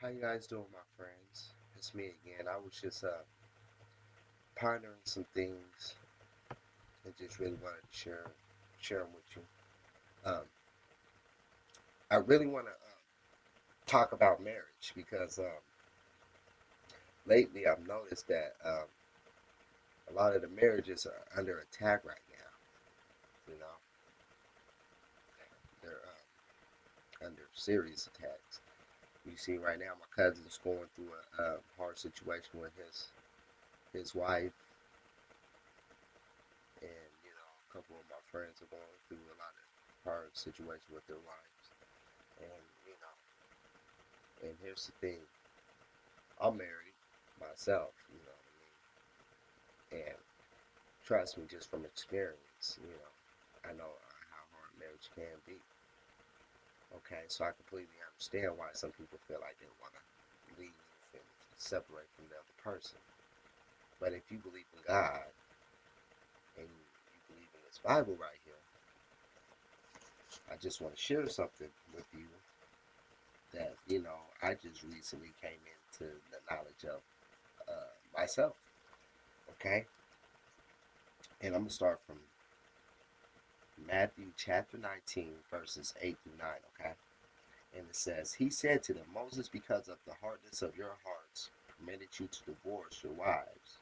How you guys doing, my friends? It's me again. I was just pondering some things and just really wanted to share them with you. Um, I really want to talk about marriage because lately I've noticed that a lot of the marriages are under attack right now. You know, they're under serious attacks. You see, right now my cousin's going through a hard situation with his wife, and a couple of my friends are going through a lot of hard situations with their wives. And and here's the thing: I'm married myself, and trust me, just from experience, I know how hard marriage can be. Okay, so I completely understand why some people feel like they want to leave and separate from the other person. But if you believe in God and you believe in this Bible right here, I just want to share something with you that I just recently came into the knowledge of myself. Okay, and I'm gonna start from Matthew chapter 19, verses 8 through 9. Okay, and it says, "He said to them, Moses, because of the hardness of your hearts, permitted you to divorce your wives.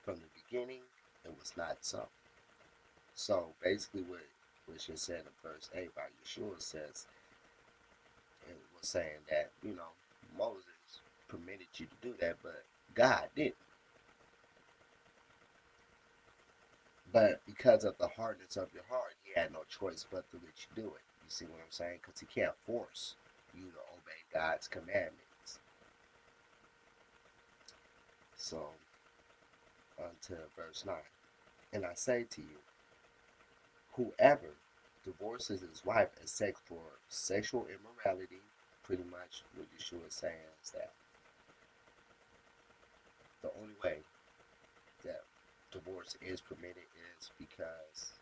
From the beginning, it was not so." So basically, what just said in verse 8 by Yeshua says, it was saying that Moses permitted you to do that, but God didn't. But because of the hardness of your heart, he had no choice but to let you do it. You see what I'm saying? Because he can't force you to obey God's commandments. So, on to verse 9. And I say to you, whoever divorces his wife except for sexual immorality, pretty much what Yeshua is saying is that the only way that divorce is permitted is because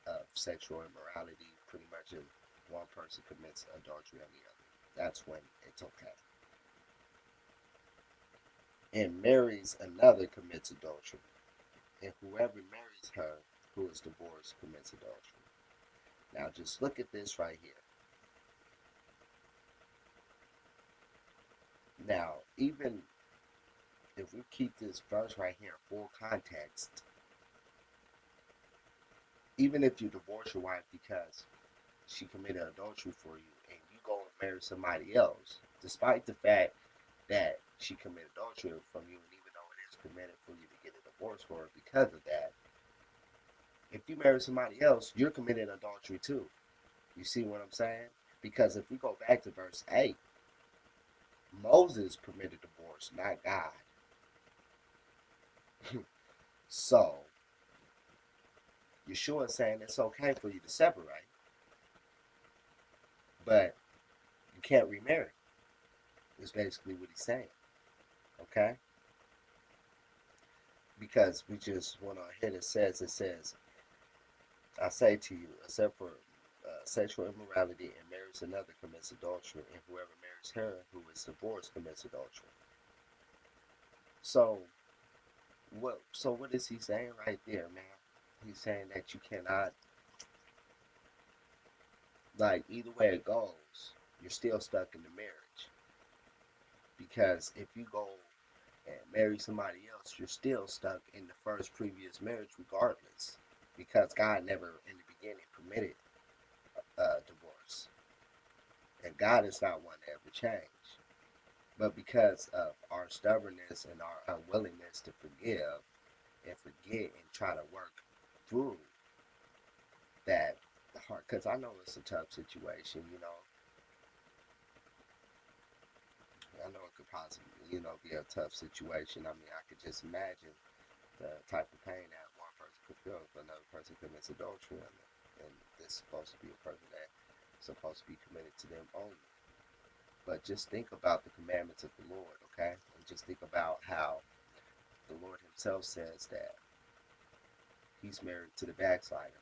of sexual immorality. Pretty much if one person commits adultery on the other, that's when it's okay. And marries another commits adultery. And whoever marries her who is divorced commits adultery. Now just look at this right here. Now, even if we keep this verse right here in full context, even if you divorce your wife because she committed adultery for you and you go and marry somebody else, despite the fact that she committed adultery from you, and even though it is permitted for you to get a divorce for her because of that, if you marry somebody else, you're committing adultery too. You see what I'm saying? Because if we go back to verse 8, Moses permitted divorce, not God. So, Yeshua is saying it's okay for you to separate, but you can't remarry. Is basically what he's saying. Okay? Because we just went on ahead and it says, I say to you, except for sexual immorality and marries another commits adultery, and whoever marries her who is divorced commits adultery. So what is he saying right there, man? He's saying that you cannot, like, either way it goes, you're still stuck in the marriage. Because if you go and marry somebody else, you're still stuck in the first previous marriage regardless. Because God never in the beginning permitted divorce. And God is not one to ever change. But because of our stubbornness and our unwillingness to forgive and forget and try to work through that hard, because I know it's a tough situation, I know it could possibly, be a tough situation. I mean, I could just imagine the type of pain that one person could feel if another person commits adultery, and this is supposed to be a person that's supposed to be committed to them only. But just think about the commandments of the Lord, okay? And just think about how the Lord Himself says that He's married to the backslider.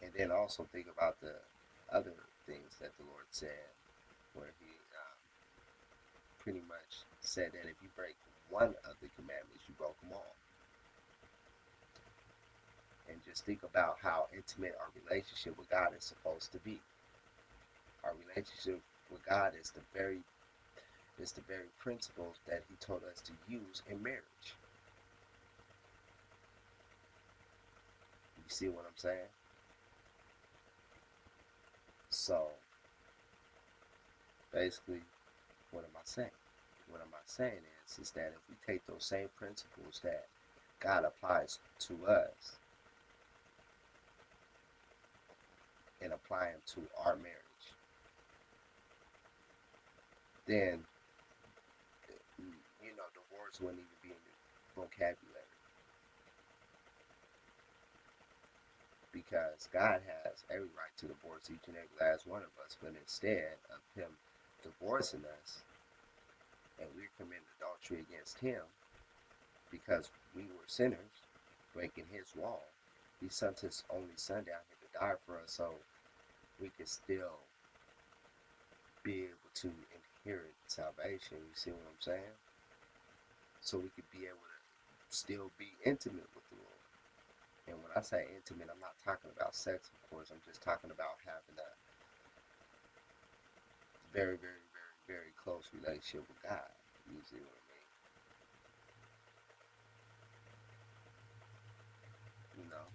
And then also think about the other things that the Lord said, where He pretty much said that if you break one of the commandments, you broke them all. And just think about how intimate our relationship with God is supposed to be. Our relationship with God is the very principles that He told us to use in marriage. You see what I'm saying? So basically, what am I saying? What am I saying is that if we take those same principles that God applies to us and apply them to our marriage, then divorce wouldn't even be in the vocabulary, because God has every right to divorce each and every last one of us, but instead of Him divorcing us and we're committing adultery against Him because we were sinners, breaking His law, He sent His only Son down here to die for us so we could still be able to inherit salvation. You see what I'm saying? So we could be able to still be intimate with the Lord. And when I say intimate, I'm not talking about sex, of course. I'm just talking about having a very, very, very, very close relationship with God. You see what I mean? You know,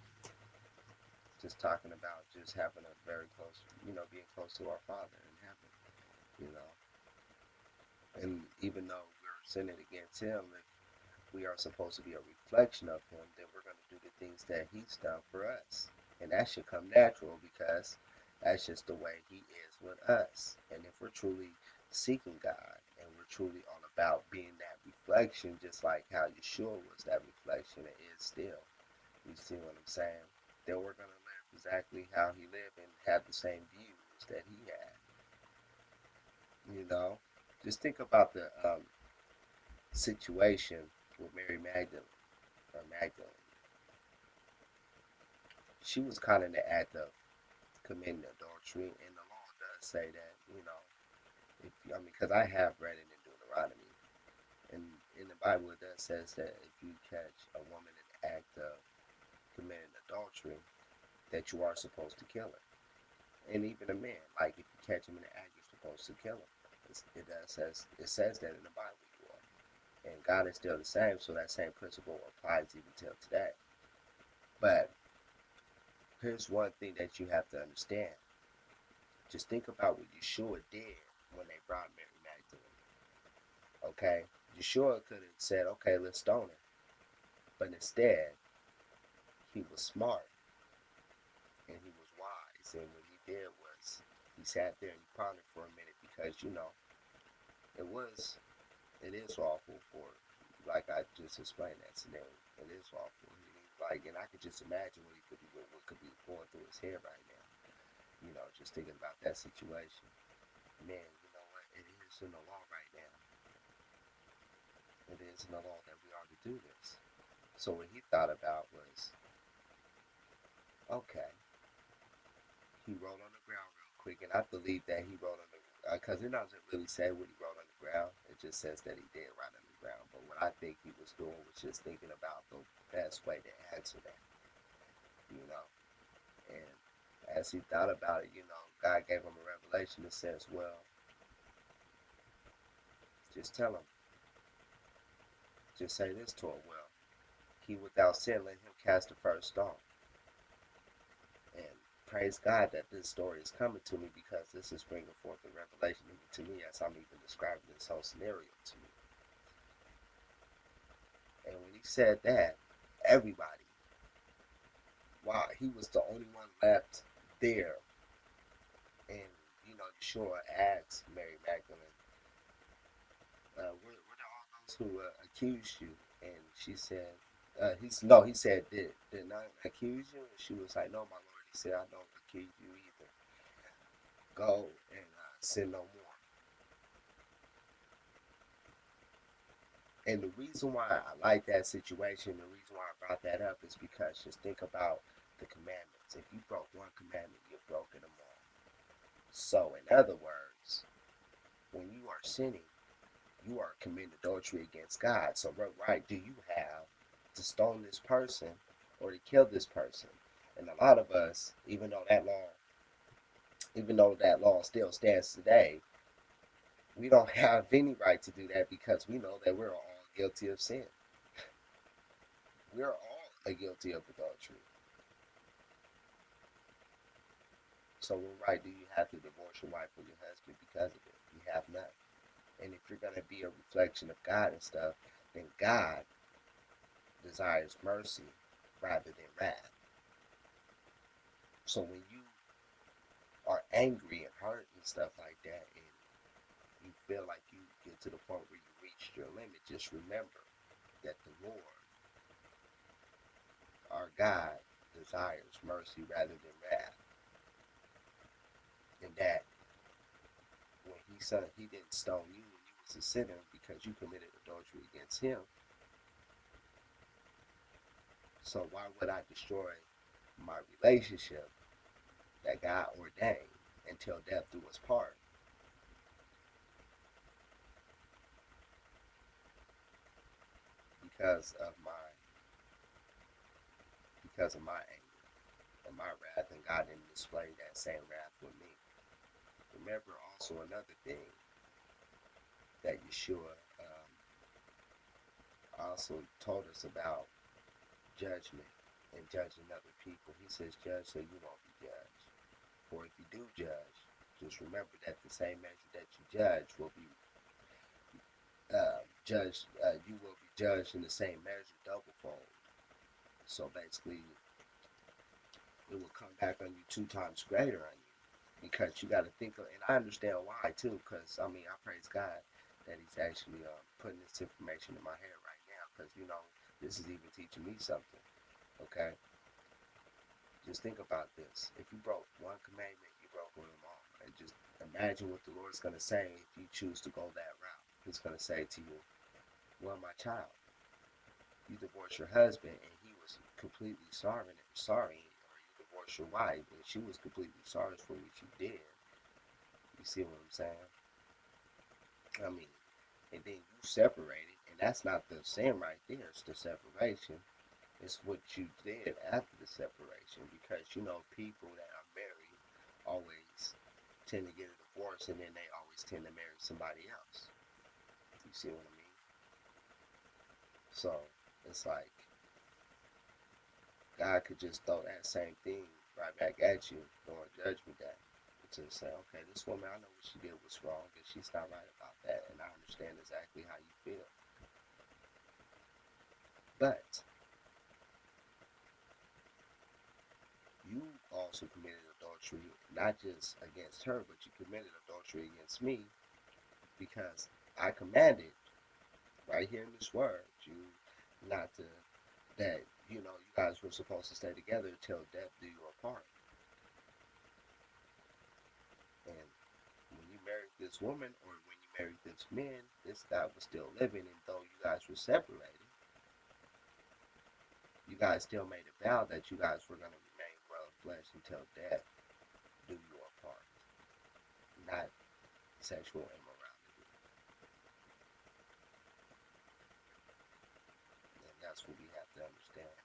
just talking about just having a very close, being close to our Father in heaven. You know, and even though we're sinning against Him, if we are supposed to be a reflection of Him, then we're going to do the things that He's done for us. And that should come natural because that's just the way He is with us. And if we're truly seeking God and we're truly all about being that reflection, just like how Yeshua was that reflection and is still, you see what I'm saying? Then we're going to live exactly how He lived and have the same views that He had. You know, just think about the situation with Mary Magdalene or Magdalene. She was caught in the act of committing adultery, and the law does say that, if because I have read it in Deuteronomy, and in the Bible it does says that if you catch a woman in the act of committing adultery, that you are supposed to kill her, and even a man, like if you catch him in the act, you're supposed to kill him. It says that in the Bible, you are, and God is still the same, so that same principle applies even till today. But here's one thing that you have to understand. Just think about what Yeshua did when they brought Mary Magdalene. Okay? Yeshua could have said, okay, let's stone her. But instead, he was smart and he was wise. And what he did was he sat there and he pondered for a minute because, it was, it is awful for, like I just explained that scenario. It is awful. And I could just imagine what could be going through his head right now. Just thinking about that situation. Man, you know what? It is in the law right now. It is in the law that we are to do this. So what he thought about was, okay, he rolled on the ground real quick, and I believe that he rolled on the because it doesn't really say what he rolled on the ground. It just says that he did ride on the ground. But what I think he was doing was just thinking about the best way to answer that, you know. And as he thought about it, God gave him a revelation that says, well, just tell him, just say this to him, well, he without sin, let him cast the first stone. And praise God that this story is coming to me because this is bringing forth a revelation to me as I'm even describing this whole scenario to you. And when he said that, everybody, wow, he was the only one left there. And, Yeshua asked Mary Magdalene, were all those who accused you? And she said, he said, did not accuse you? And she was like, no, my Lord. He said, I don't accuse you either. Go and sin no more. And the reason why I like that situation, the reason why I brought that up is because just think about the commandments. If you broke one commandment, you've broken them all. So, in other words, when you are sinning, you are committing adultery against God. So, what right do you have to stone this person or to kill this person? And a lot of us, even though that law still stands today, we don't have any right to do that because we know that we're all guilty of sin. We're all guilty of adultery. So what right do you have to divorce your wife or your husband because of it? You have none. And if you're going to be a reflection of God and stuff, then God desires mercy rather than wrath. So when you are angry and hurt and stuff like that, and you feel like you get to the point where you reached your limit, just remember that the Lord, our God, desires mercy rather than wrath. And that when he didn't stone you when you was a sinner because you committed adultery against him. So why would I destroy my relationship that God ordained until death do us part because of my anger and my wrath, and God didn't display that same wrath with me. Remember also another thing that Yeshua also told us about judgment and judging other people. He says, judge so you won't be judged. For if you do judge, just remember that the same measure that you judge will be judged. You will be judged in the same measure, double fold. So basically, it will come back on you 2 times greater on you because you got to think of. And I understand why too, because I mean, I praise God that He's actually putting this information in my head right now, because this is even teaching me something. Okay, just think about this. If you broke one commandment, you broke them all. And just imagine what the Lord's going to say if you choose to go that route. He's going to say to you, well, my child, you divorced your husband and he was completely sorry, or you divorced your wife and she was completely sorry for what you did. You see what I'm saying? I mean, and then you separated, and that's not the sin right there, it's the separation. It's what you did after the separation, because people that are married always tend to get a divorce and then they always tend to marry somebody else. You see what I mean? So it's like God could just throw that same thing right back at you during Judgment Day. To say, okay, this woman, I know what she did was wrong, and she's not right about that, and I understand exactly how you feel. But you also committed adultery, not just against her, but you committed adultery against me, because I commanded right here in this word you not to, that you guys were supposed to stay together till death do you apart. And when you married this woman, or when you married this man, this guy was still living, and though you guys were separated, you guys still made a vow that you guys were going to remain brother flesh until death do you apart, not sexual immorality. And that's what we have to understand,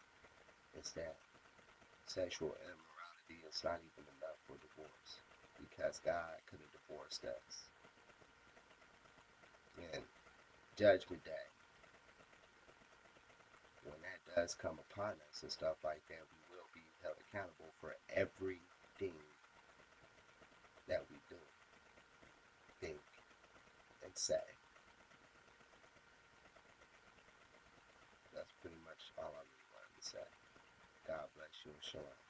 is that sexual immorality is not even enough for divorce, because God could have divorced us. And Judgment Day, when that does come upon us and stuff like that, we will be held accountable for everything that we do, think, and say. That's pretty much all I really wanted to say. God bless you and shalom.